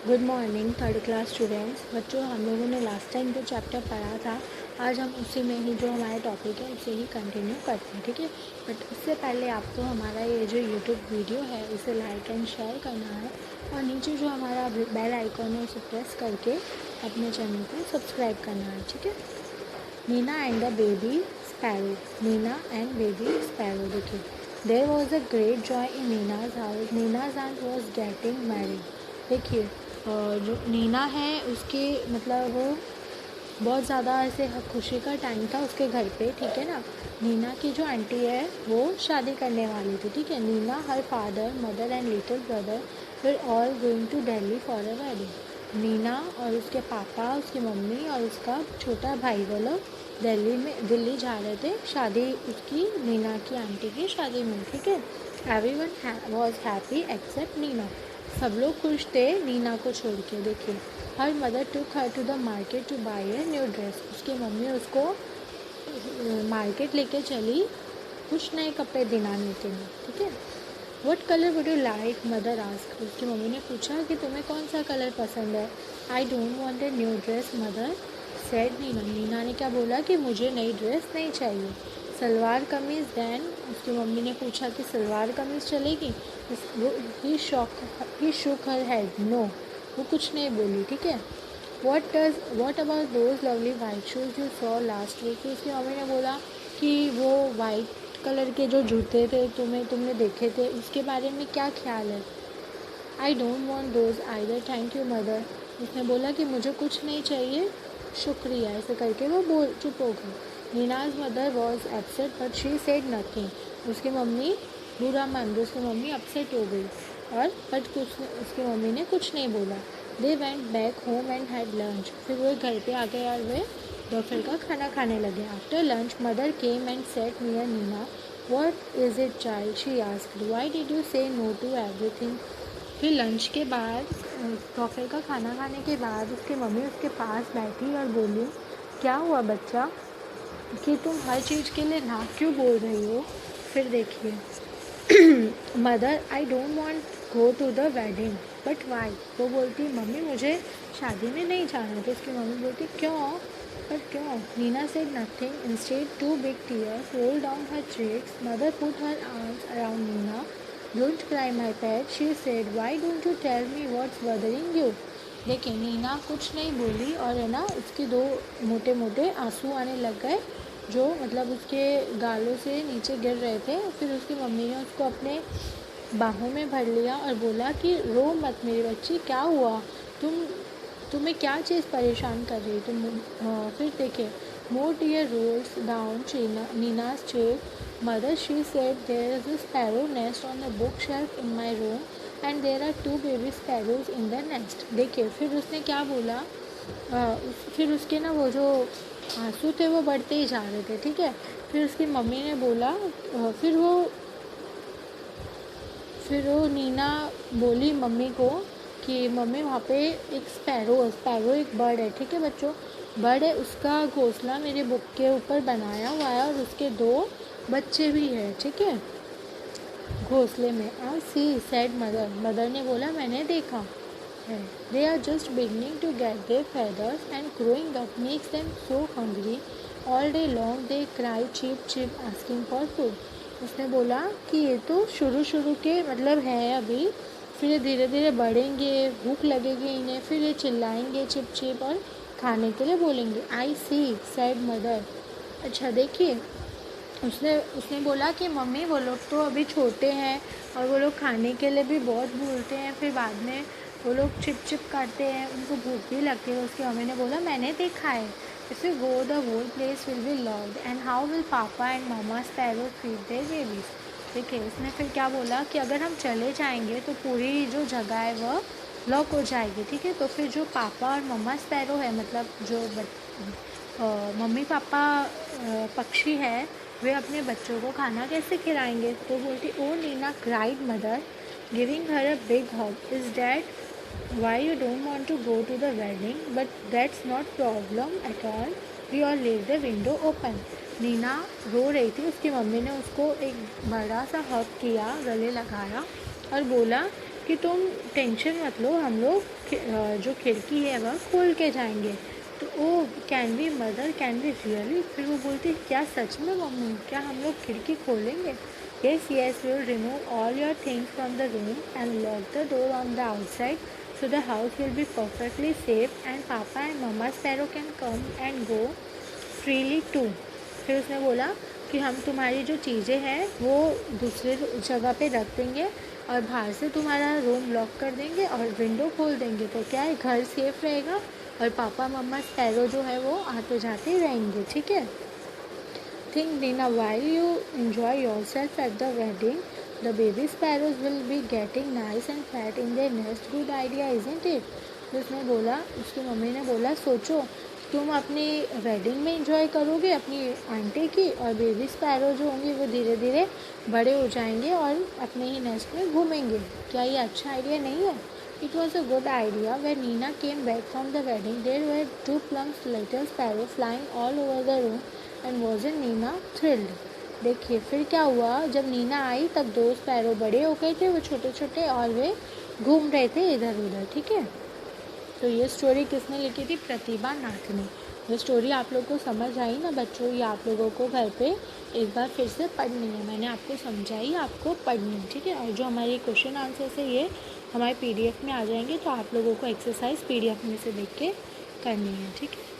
Good morning third class students. बच्चों, हम लोगों ने लास्ट टाइम जो चैप्टर पढ़ा था, आज हम उसी में ही जो हमारा टॉपिक है उसे ही कंटिन्यू करते हैं, ठीक है। बट उससे पहले आपको हमारा ये जो यूट्यूब वीडियो है इसे लाइक एंड शेयर करना है और नीचे जो हमारा बेल आइकॉन है उसे प्रेस करके अपने चैनल को सब्सक्राइब करना है, ठीक है। Nina and the baby sparrow. Nina and baby sparrow. देखिए, there was a great joy in Nina's house. Nina's aunt was getting married. देखिए, जो नीना है उसके मतलब बहुत ज़्यादा ऐसे खुशी का टाइम था उसके घर पे, ठीक है ना। नीना की जो आंटी है वो शादी करने वाली थी, ठीक है। Nina, her father, mother and little brother were all going to Delhi for a wedding. Nina और उसके पापा, उसकी मम्मी और उसका छोटा भाई वो लोग दिल्ली जा रहे थे शादी, उसकी नीना की आंटी की शादी में, ठीक है। Everyone was happy except Nina. सब लोग खुश थे नीना को छोड़ के। देखिए, her mother took her to the market to buy a new dress. उसकी मम्मी उसको मार्केट लेके चली कुछ नए कपड़े दिलाने के लिए, ठीक है। What colour would you like, mother ask. उसकी मम्मी ने पूछा कि तुम्हें कौन सा कलर पसंद है। I don't want a new dress, mother said Nina. Nina ने क्या बोला कि मुझे नई ड्रेस नहीं चाहिए। सलवार कमीज़ दैन। उसकी मम्मी ने पूछा कि सलवार कमीज़ चलेगी। She shook her head, no. वो कुछ नहीं बोली, ठीक है। What about those lovely white shoes you saw last week. उसकी मम्मी ने बोला कि वो वाइट कलर के जो जूते थे तुमने देखे थे, उसके बारे में क्या ख्याल है। I don't want those either, thank you mother. उसने बोला कि मुझे कुछ नहीं चाहिए, शुक्रिया। ऐसे करके वो चुप हो गई। Nina's mother was upset but she said nothing. उसकी मम्मी बुरा मान गई, उसकी मम्मी अपसेट हो गई और बट कुछ उसकी मम्मी ने कुछ नहीं बोला। They went back home and had lunch. फिर वो घर पे आ गए और वे दोपहर का खाना खाने लगे। After lunch mother came and sat near Nina. What is it child, she asked. Why did you say no to everything. फिर लंच के बाद, दोपहर का खाना खाने के बाद उसकी मम्मी उसके पास बैठी और बोली, क्या हुआ बच्चा कि तुम हर चीज़ के लिए ना क्यों बोल रही हो। फिर देखिए, mother, I don't want go to the wedding but why. वो बोलती, मम्मी मुझे शादी में नहीं जाना। तो उसकी मम्मी बोलती, क्यों, पर क्यों। Nina said nothing, instead two big tears roll down her cheeks. Mother put her arms around Nina. Don't cry my pet, she said, why don't you tell me what's bothering you. देखिए, नीना कुछ नहीं बोली और है ना उसके दो मोटे मोटे आंसू आने लग गए जो मतलब उसके गालों से नीचे गिर रहे थे। फिर उसकी मम्मी ने उसको अपने बाहों में भर लिया और बोला कि रो मत मेरी बच्ची, क्या हुआ, तुम्हें क्या चीज़ परेशान कर रही तुम। फिर देखिए, more tear rolls down Nina's cheek. Mother, she said, there is a sparrow nest on the book shelf in my room and there are 2 baby sparrows in the nest. देखिए, फिर उसने क्या बोला, फिर उसके ना वो जो आंसू थे वो बढ़ते ही जा रहे थे, ठीक है। फिर उसकी मम्मी ने बोला, फिर वो नीना बोली मम्मी को कि मम्मी वहाँ पे एक स्पैरो एक बर्ड है, ठीक है बच्चों। बर्ड है, उसका घोंसला मेरे बुक के ऊपर बनाया हुआ है और उसके 2 बच्चे भी हैं, ठीक है, घोंसले में। I see said mother. Mother ने बोला, मैंने देखा है। They are just beginning to get their feathers and growing up makes them so hungry. All day long they cry cheep cheep asking for food. उसने बोला कि ये तो शुरू के मतलब है अभी, फिर ये धीरे धीरे बढ़ेंगे, भूख लगेगी इन्हें, फिर ये चिल्लाएंगे चिप चिप और खाने के लिए बोलेंगे। आई सी सेड मदर। अच्छा देखिए, उसने उसने बोला कि मम्मी वो लोग तो अभी छोटे हैं और वो लोग खाने के लिए भी बहुत भूलते हैं, फिर बाद में वो लोग चिप चिप करते हैं, उनको भूख भी लगती है। उसकी मम्मी ने बोला, मैंने देखा है, if you go the whole place will be locked and how will papa and mama sparrow feed their babies. देखिए, उसने फिर क्या बोला कि अगर हम चले जाएंगे तो पूरी जो जगह है वह लॉक हो जाएगी, ठीक है। तो फिर जो पापा और मम्मा स्पैरो है, मतलब जो मम्मी पापा पक्षी है, वे अपने बच्चों को खाना कैसे खिलाएंगे। तो बोलती, oh Nina cried mother giving her a big hug, is that why you don't want to go to the wedding, but that's not problem at all, we all leave the window open. Nina रो रही थी, उसकी मम्मी ने उसको एक बड़ा सा हग किया, गले लगाया और बोला कि तुम टेंशन मत लो, हम लोग जो खिड़की है वह खोल के जाएंगे। तो oh can we mother, can we really? फिर वो बोलती क्या सच में मम्मी, क्या हम लोग खिड़की खोलेंगे? Yes yes, we will remove all your things from the room and lock the door on the outside so the house will be perfectly safe and papa and mama sparrow can come and go freely too। फिर उसने बोला कि हम तुम्हारी जो चीज़ें हैं वो दूसरे जगह पे रख देंगे और बाहर से तुम्हारा रूम लॉक कर देंगे और विंडो खोल देंगे, तो क्या है, घर सेफ रहेगा और पापा मम्मा स्पैरो जो है वो आते जाते रहेंगे, ठीक है। Think Nina, while you enjoy yourself at the wedding, the baby sparrows will be getting nice and fat in their nest. Good idea, isn't it? तो उसने बोला, उसकी मम्मी ने बोला, सोचो तुम अपनी वेडिंग में इंजॉय करोगे अपनी आंटी की, और बेबी स्पैरो जो होंगे वो धीरे धीरे बड़े हो जाएंगे और अपने ही नेस्ट में घूमेंगे। क्या ये अच्छा आइडिया नहीं है? It was a good idea. When Nina came back from the wedding, there were two plump little sparrows flying all over the room. And wasn't Nina thrilled? देखिए फिर क्या हुआ, जब नीना आई तब दो स्पैरो बड़े हो गए थे, वो छोटे छोटे, और वे घूम रहे थे इधर उधर, ठीक है। तो ये स्टोरी किसने लिखी थी? प्रतिभा नाथ ने। ये स्टोरी आप लोगों को समझ आई ना बच्चों? ये आप लोगों को घर पे एक बार फिर से पढ़नी है, मैंने आपको समझाई, आपको पढ़नी है, ठीक है। और जो हमारे क्वेश्चन आंसर है ये हमारे PDF में आ जाएंगे, तो आप लोगों को एक्सरसाइज PDF में से देख के करनी है, ठीक है।